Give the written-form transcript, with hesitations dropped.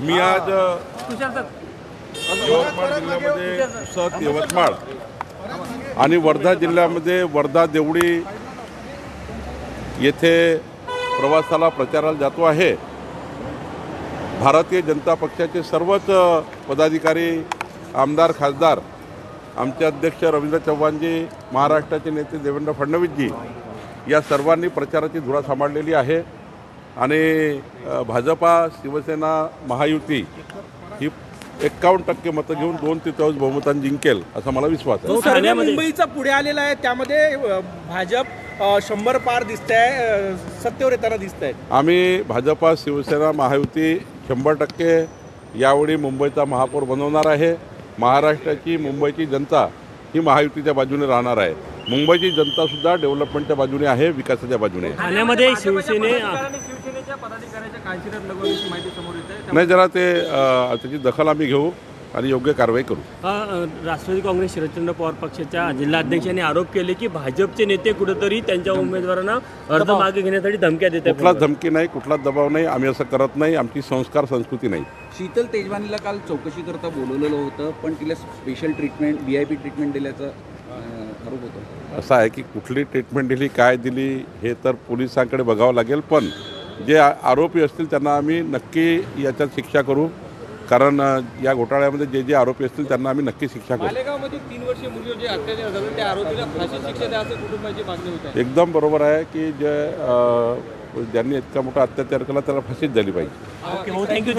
मी आज यवतमाळ जिल्ह्यामध्ये पुसद, यवतमाळ आणि वर्धा जिल्ह्यामध्ये वर्धा देवळी येथे प्रवासाला प्रचाराला जातो आहे। भारतीय जनता पक्षाचे सर्वच पदाधिकारी, आमदार, खासदार, आमचे अध्यक्ष रवींद्र चव्हाणजी, महाराष्ट्राचे नेते देवेंद्र फडणवीसजी या सर्वांनी प्रचाराची धुरा सांभाळलेली आहे आणि भाजपा, शिवसेना, महायुती ही 51% मतं घेऊन 2/3 बहुमताने जिंकेल असा मला विश्वास आहे। मुंबईचा पुढे आलेला आहे, त्यामध्ये भाजप 100 पार दिसतंय, सत्तेवर येताना दिसतंय। आम्ही भाजपा, शिवसेना, महायुती 100% यावेळी मुंबईचा महापौर बनवणार आहे। महाराष्ट्राची, मुंबईची जनता ही महायुतीच्या बाजूने राहणार आहे। मुंबईची जनता सुद्धा डेव्हलपमेंटच्या बाजूने आहे, विकासाच्या बाजूने। ठाण्यामध्ये शिवसेनेच्या पदाधिकाऱ्याच्या काळजीत लगवण्याची माहिती समोर येते। नाही, जरा त्याची दखल आम्ही घेऊ आणि योग्य कारवाई करू। राष्ट्रवादी काँग्रेस शरदचंद्र पवार पक्षाच्या जिल्हाध्यक्षांनी आरोप केले की भाजपचे नेते कुठेतरी त्यांच्या उमेदवारांना अर्ध मागे घेण्यासाठी धमक्या देत आहेत। कुठलाच धमकी नाही, कुठलाच दबाव नाही, आम्ही असं करत नाही। आमची संस्कार संस्कृती नाही। शीतल तेजवानीला काल चौकशी करता बोलवलेलं होतं, पण तिला स्पेशल ट्रीटमेंट, VIP ट्रीटमेंट दिल्याचा आरोप होता। असं आहे की कुठली ट्रीटमेंट दिली, काय दिली हे तर पोलिसांकडे बघावं लागेल, पण जे आरोपी असतील त्यांना आम्ही नक्की याच्यात शिक्षा करू, कारण या घोटाळ्यामध्ये जे जे आरोपी असतील त्यांना आम्ही नक्की शिक्षा करू। मालेगावमध्ये 3 वर्षीय मुलीवर जे अत्याचार झाले त्या आरोपीला फाशी शिक्षा द्या असं कुटुंबाची मागणी होत आहे। एकदम बरोबर आहे की ज्यांनी इतका मोठा अत्याचार केला त्याला फाशीच झाली पाहिजे। थँक्यू।